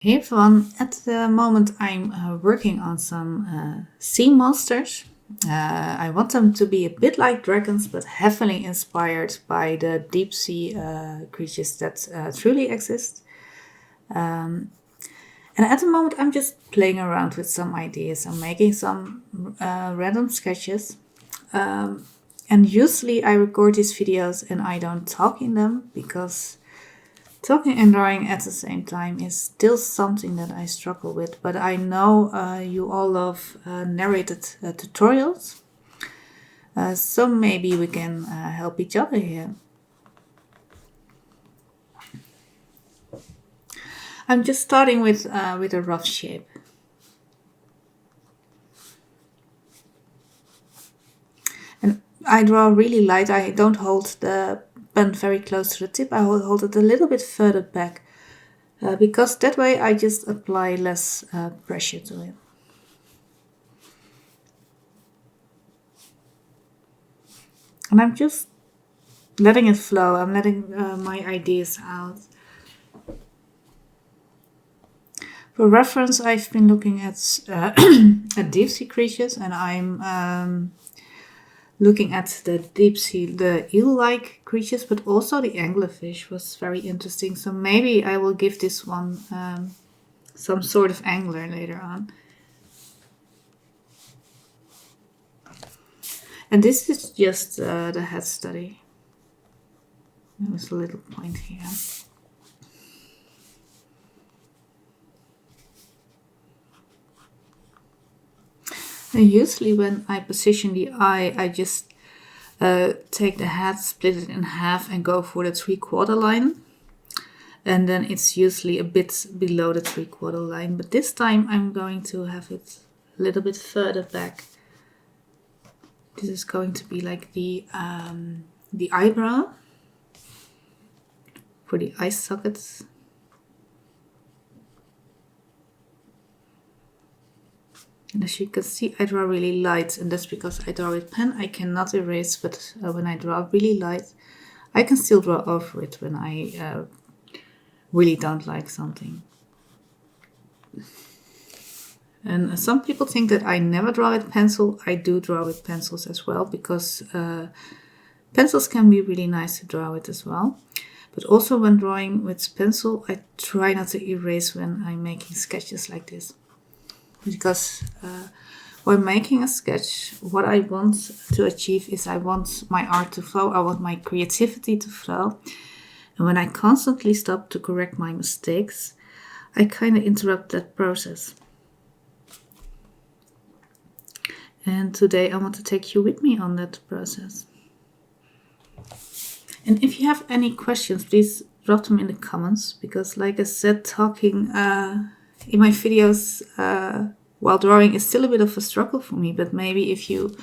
Hey everyone, at the moment I'm working on some sea monsters. I want them to be a bit like dragons, but heavily inspired by the deep sea creatures that truly exist. And at the moment I'm just playing around with some ideas. I'm making some random sketches. And usually I record these videos and I don't talk in them because talking and drawing at the same time is still something that I struggle with, but I know you all love narrated tutorials, so maybe we can help each other here. I'm just starting with a rough shape. And I draw really light. I don't hold the pen very close to the tip. I hold it a little bit further back because that way I just apply less pressure to it. And I'm just letting it flow. I'm letting my ideas out. For reference, I've been looking at at deep sea creatures, and I'm looking at the deep sea, the eel-like creatures, but also the anglerfish was very interesting. So maybe I will give this one some sort of angler later on. And this is just the head study. There's a little point here. And usually when I position the eye, I just take the head, split it in half and go for the 3/4 line. And then it's usually a bit below the 3/4 line. But this time I'm going to have it a little bit further back. This is going to be like the eyebrow for the eye sockets. And as you can see, I draw really light, and that's because I draw with pen. I cannot erase, but when I draw really light, I can still draw over it when I really don't like something. And some people think that I never draw with pencil. I do draw with pencils as well, because pencils can be really nice to draw with as well. But also when drawing with pencil, I try not to erase when I'm making sketches like this. Because when making a sketch, what I want to achieve is I want my art to flow, I want my creativity to flow. And when I constantly stop to correct my mistakes, I kind of interrupt that process. And today I want to take you with me on that process. And if you have any questions, please drop them in the comments, because like I said, talking in my videos while drawing is still a bit of a struggle for me, but maybe if you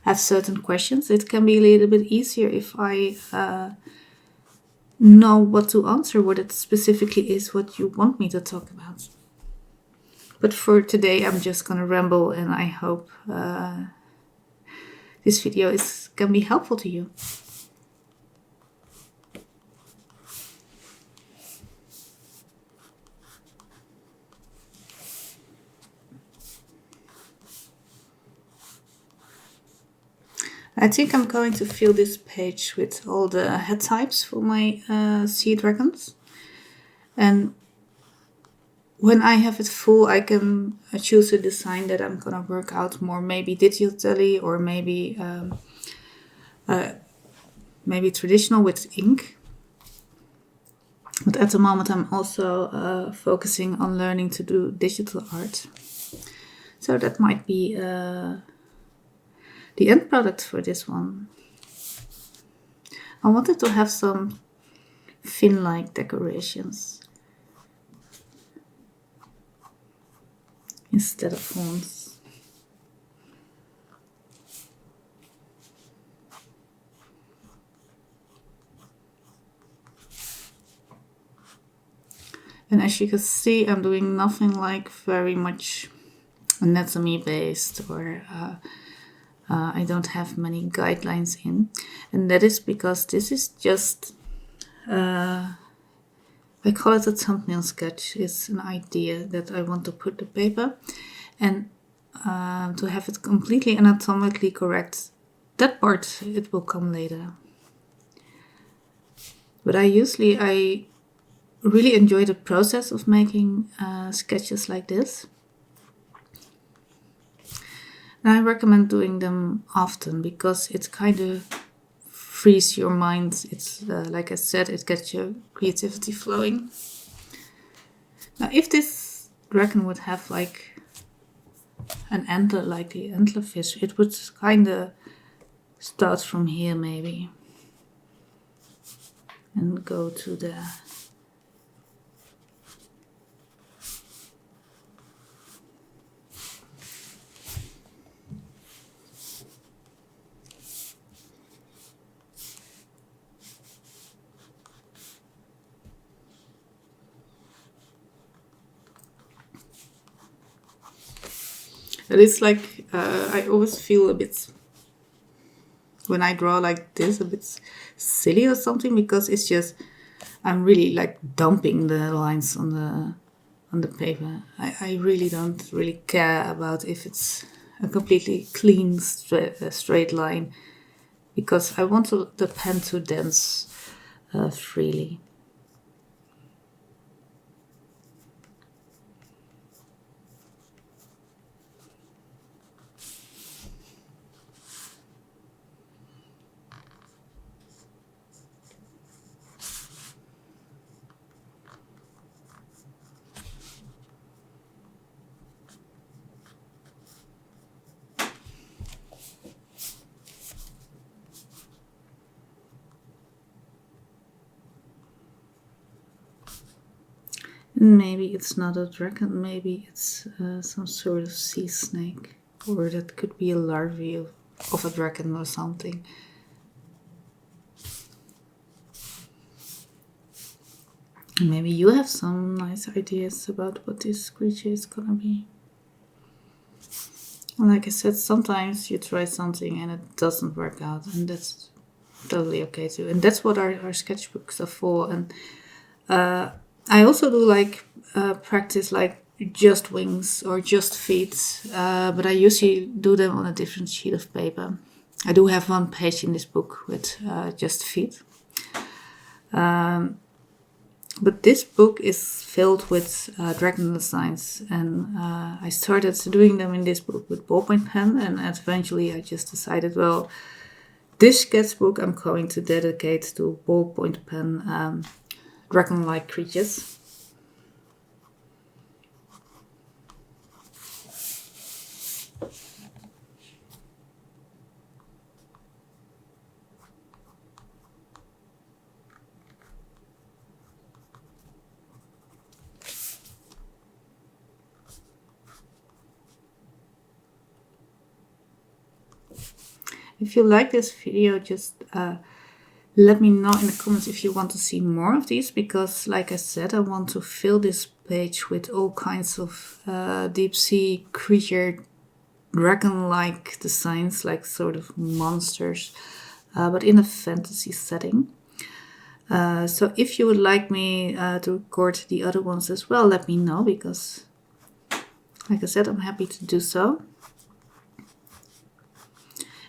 have certain questions, it can be a little bit easier if I know what to answer, what it specifically is what you want me to talk about. But for today, I'm just gonna ramble, and I hope this video can be helpful to you. I think I'm going to fill this page with all the head types for my sea dragons. And when I have it full, I can choose a design that I'm gonna work out more, maybe digitally or maybe traditional with ink. But at the moment, I'm also focusing on learning to do digital art. So that might be the end product for this one. I wanted to have some fin-like decorations instead of horns. And as you can see, I'm doing nothing like very much anatomy based, or I don't have many guidelines in. And that is because this is just I call it a thumbnail sketch. It's an idea that I want to put the paper, and to have it completely anatomically correct. That part, it will come later. But I really enjoy the process of making sketches like this. And I recommend doing them often because it kind of frees your mind. It's like I said, it gets your creativity flowing. Now, if this dragon would have like an antler, like the antlerfish, it would kind of start from here maybe and go to the it's like I always feel a bit, when I draw like this, a bit silly or something, because it's just I'm really like dumping the lines on the paper. I really don't really care about if it's a completely clean straight line, because I want the pen to dance freely. Maybe it's not a dragon, maybe it's some sort of sea snake. Or that could be a larvae of a dragon or something. Maybe you have some nice ideas about what this creature is gonna be. Like I said, sometimes you try something and it doesn't work out, and that's totally okay too. And that's what our sketchbooks are for. And I also do like practice like just wings or just feet, but I usually do them on a different sheet of paper. I do have one page in this book with just feet. But this book is filled with dragon designs, and I started doing them in this book with ballpoint pen, and eventually I just decided, well, this sketchbook I'm going to dedicate to ballpoint pen dragon-like creatures. If you like this video, just let me know in the comments if you want to see more of these, because like I said, I want to fill this page with all kinds of deep sea creature dragon-like designs, like sort of monsters, but in a fantasy setting. So if you would like me to record the other ones as well, let me know, because like I said, I'm happy to do so.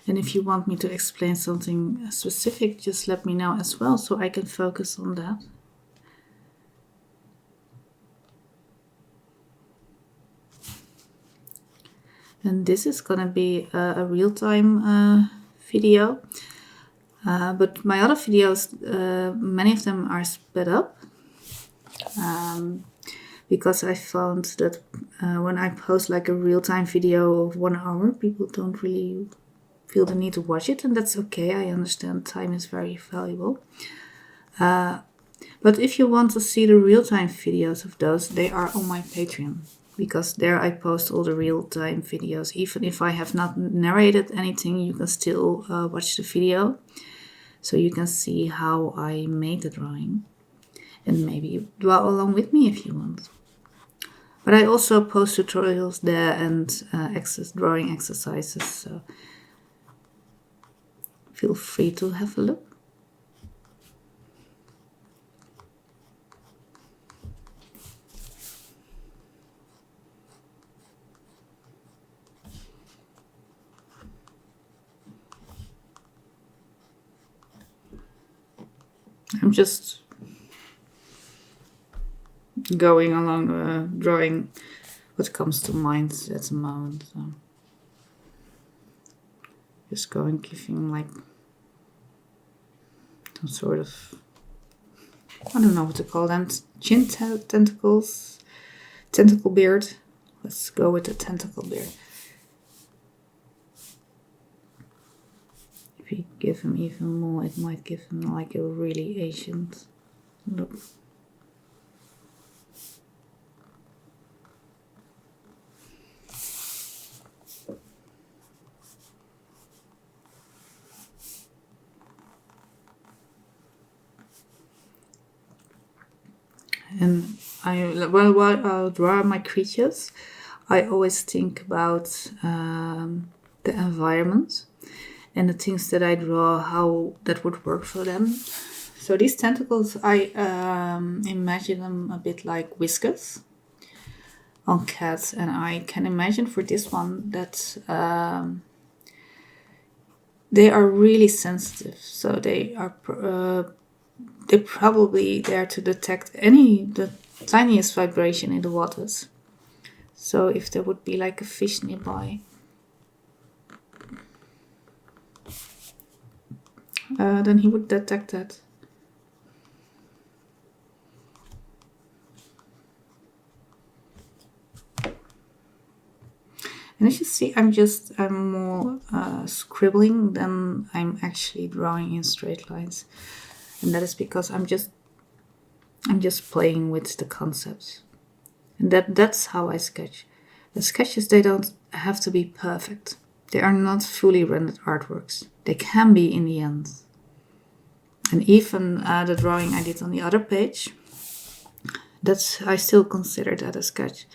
And if you want me to explain something specific, just let me know as well, so I can focus on that. And this is gonna be a real-time video. But my other videos, many of them are sped up. Because I found that when I post like a real-time video of 1 hour, people don't really feel the need to watch it, and that's okay. I understand time is very valuable. But if you want to see the real-time videos of those, they are on my Patreon, because there I post all the real-time videos. Even if I have not narrated anything, you can still watch the video, so you can see how I made the drawing, and maybe draw along with me if you want. But I also post tutorials there and drawing exercises, so feel free to have a look. I'm just going along drawing what comes to mind at the moment. So just going, giving like some sort of, I don't know what to call them, chin tentacles, tentacle beard. Let's go with the tentacle beard. If you give him even more, it might give him like a really ancient look. And while I draw my creatures, I always think about the environment and the things that I draw, how that would work for them. So these tentacles, I imagine them a bit like whiskers on cats, and I can imagine for this one that they are really sensitive. So they are they're probably there to detect the tiniest vibration in the waters. So if there would be like a fish nearby, then he would detect that. And as you see, I'm more scribbling than I'm actually drawing in straight lines. And that is because I'm just playing with the concepts. And that's how I sketch. The sketches, they don't have to be perfect. They are not fully rendered artworks. They can be in the end. And even the drawing I did on the other page, I still consider that a sketch.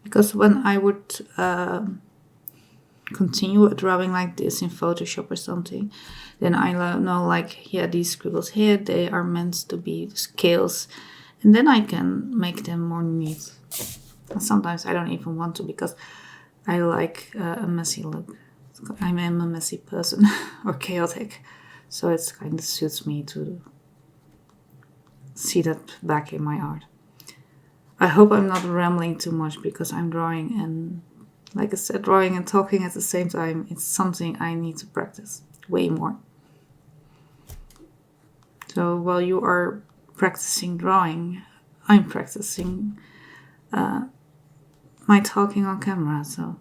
Because when I would continue a drawing like this in Photoshop or something, then I know like, yeah, these scribbles here, they are meant to be scales, and then I can make them more neat. And sometimes I don't even want to, because I like a messy look. I'm a messy person or chaotic, so it kind of suits me to see that back in my art. I hope I'm not rambling too much, because I'm drawing, and like I said, drawing and talking at the same time, it's something I need to practice way more. So while you are practicing drawing, I'm practicing my talking on camera. So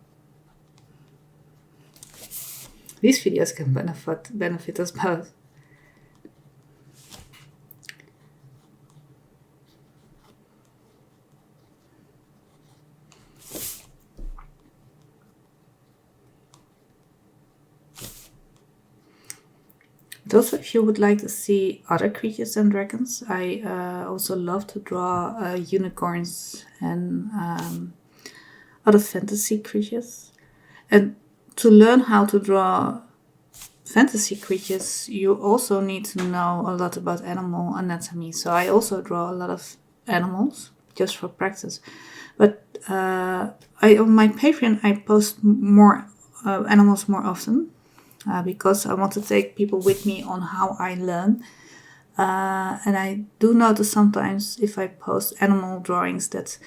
these videos can benefit us both. But also, if you would like to see other creatures than dragons, I also love to draw unicorns and other fantasy creatures. And to learn how to draw fantasy creatures, you also need to know a lot about animal anatomy. So I also draw a lot of animals just for practice. But on my Patreon, I post more animals more often. Because I want to take people with me on how I learn. And I do notice sometimes if I post animal drawings that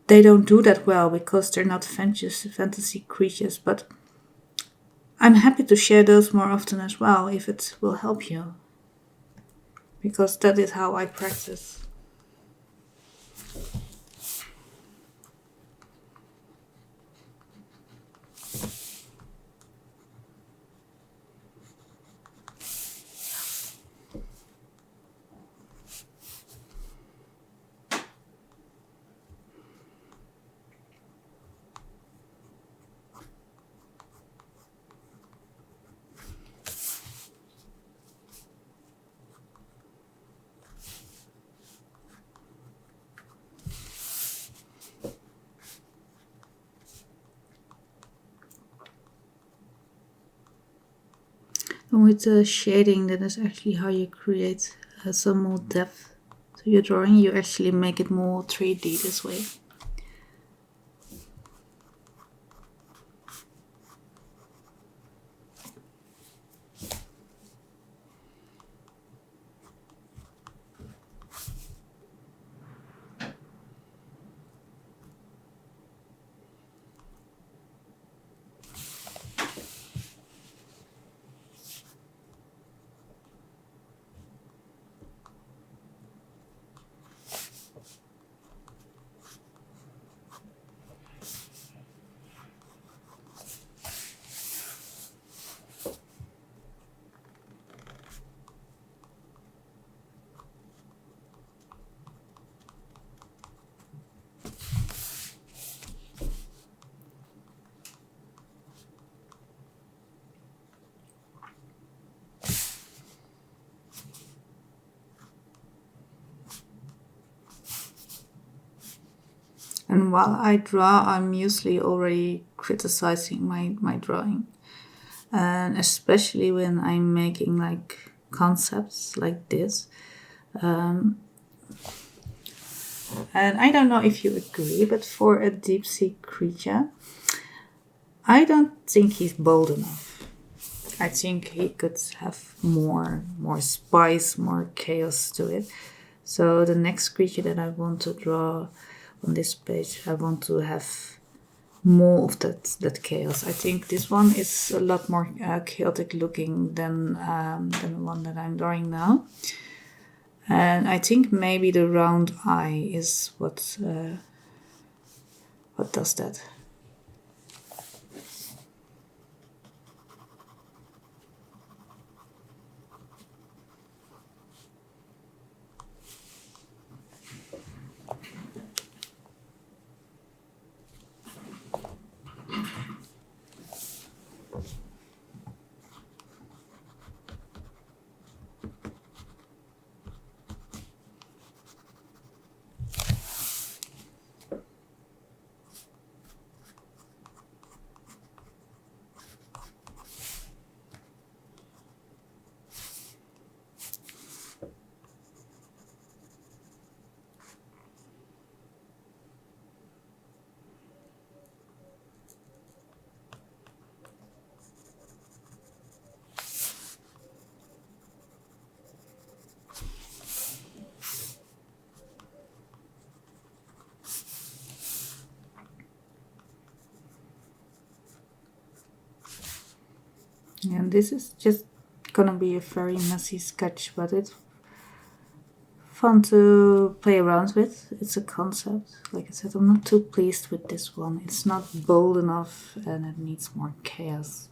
they don't do that well, because they're not fantasy creatures. But I'm happy to share those more often as well, if it will help you. Because that is how I practice. And with the shading, that is actually how you create some more depth So your drawing, you actually make it more 3D this way. And while I draw, I'm usually already criticizing my drawing. And especially when I'm making like concepts like this. And I don't know if you agree, but for a deep sea creature, I don't think he's bold enough. I think he could have more spice, more chaos to it. So the next creature that I want to draw on this page, I want to have more of that chaos. I think this one is a lot more chaotic looking than the one that I'm drawing now. And I think maybe the round eye is what does that. And this is just gonna be a very messy sketch, but it's fun to play around with. It's a concept. Like I said, I'm not too pleased with this one. It's not bold enough and it needs more chaos.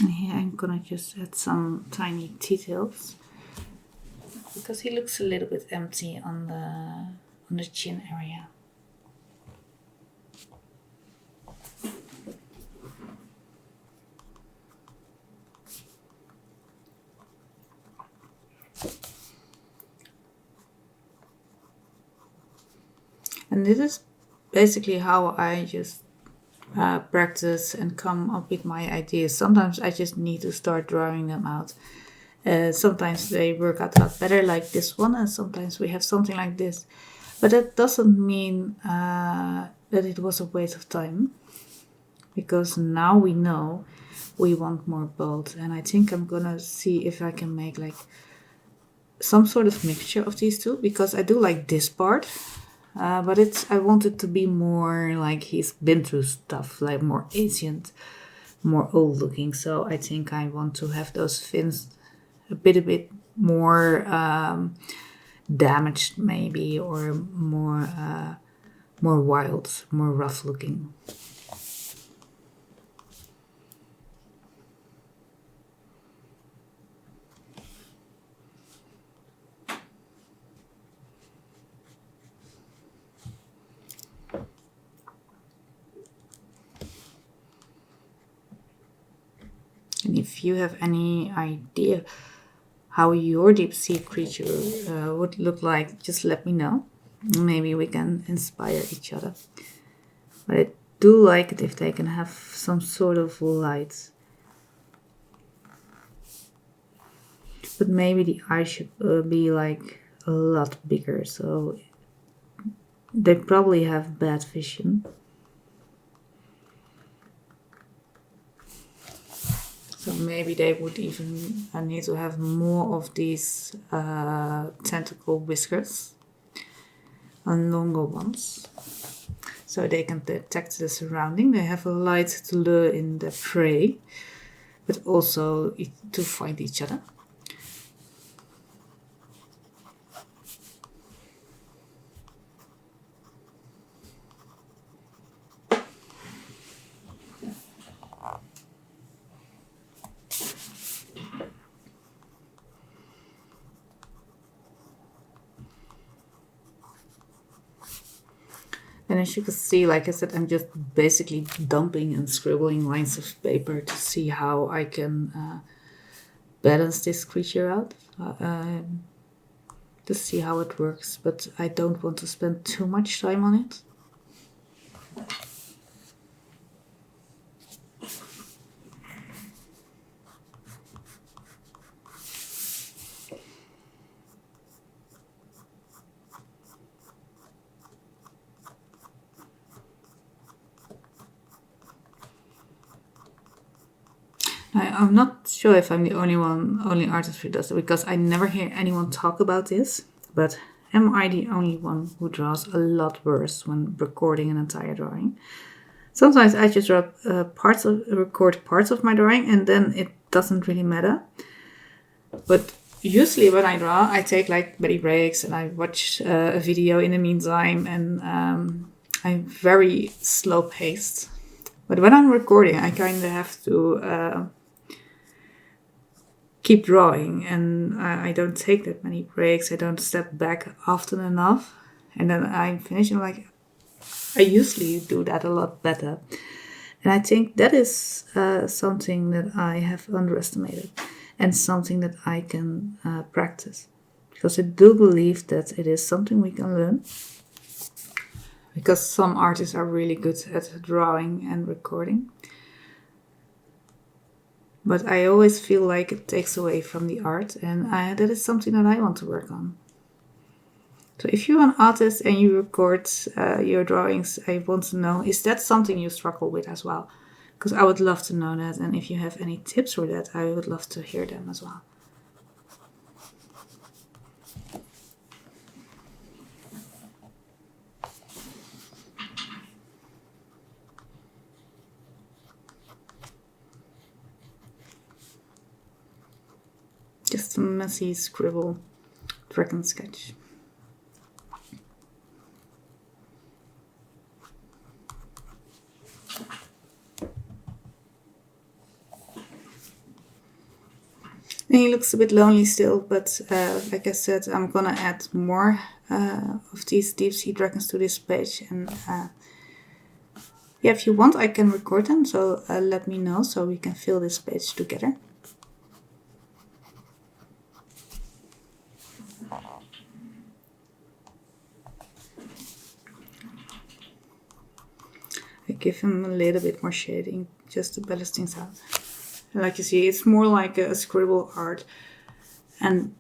And here I'm gonna just add some tiny details because he looks a little bit empty on the chin area. And this is basically how I just practice and come up with my ideas. Sometimes I just need to start drawing them out. Sometimes they work out a lot better, like this one, and sometimes we have something like this. But that doesn't mean that it was a waste of time, because now we know we want more bold. And I think I'm gonna see if I can make like some sort of mixture of these two, because I do like this part. But I want it to be more like he's been through stuff, like more ancient, more old looking. So I think I want to have those fins a bit more damaged, maybe, or more wild, more rough looking. And if you have any idea how your deep sea creature would look like, just let me know. Maybe we can inspire each other. But I do like it if they can have some sort of light. But maybe the eye should be like a lot bigger, so they probably have bad vision. So maybe they would even need to have more of these tentacle whiskers and longer ones, so they can detect the surrounding. They have a light to lure in the prey, but also to find each other. And as you can see, like I said, I'm just basically dumping and scribbling lines of paper to see how I can balance this creature out, to see how it works. But I don't want to spend too much time on it. I'm not sure if I'm the only artist who does it, because I never hear anyone talk about this. But am I the only one who draws a lot worse when recording an entire drawing? Sometimes I just record parts of my drawing, and then it doesn't really matter. But usually when I draw, I take like many breaks and I watch a video in the meantime, and I'm very slow paced. But when I'm recording, I kind of have to keep drawing, and I don't take that many breaks. I don't step back often enough, and then I'm finished. And like, I usually do that a lot better, and I think that is something that I have underestimated, and something that I can practice, because I do believe that it is something we can learn. Because some artists are really good at drawing and recording. But I always feel like it takes away from the art, and that is something that I want to work on. So if you're an artist and you record your drawings, I want to know, is that something you struggle with as well? Because I would love to know that, and if you have any tips for that, I would love to hear them as well. Just a messy scribble dragon sketch. And he looks a bit lonely still, but like I said, I'm gonna add more of these deep sea dragons to this page. And yeah, if you want, I can record them, so let me know so we can fill this page together. give him a little bit more shading just to balance things out. And like you see, it's more like a scribble art. And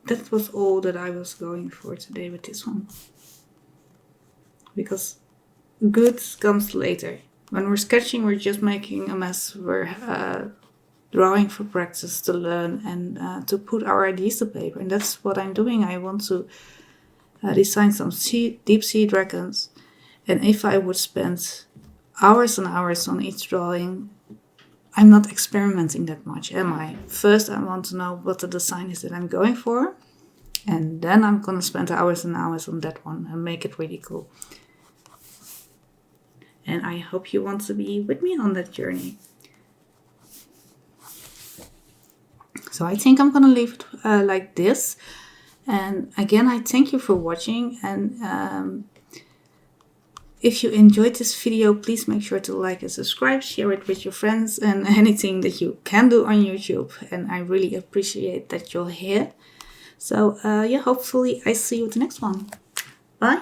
that was all that I was going for today with this one. Because good comes later. When we're sketching, we're just making a mess. We're drawing for practice, to learn, and to put our ideas to paper. And that's what I'm doing. I want to design some deep sea dragons. And if I would spend hours and hours on each drawing, I'm not experimenting that much, am I? First, I want to know what the design is that I'm going for. And then I'm going to spend hours and hours on that one and make it really cool. And I hope you want to be with me on that journey. So I think I'm going to leave it like this. And again, I thank you for watching. And if you enjoyed this video, please make sure to like and subscribe, share it with your friends, and anything that you can do on YouTube. And I really appreciate that you're here. So yeah, hopefully I see you at the next one. Bye.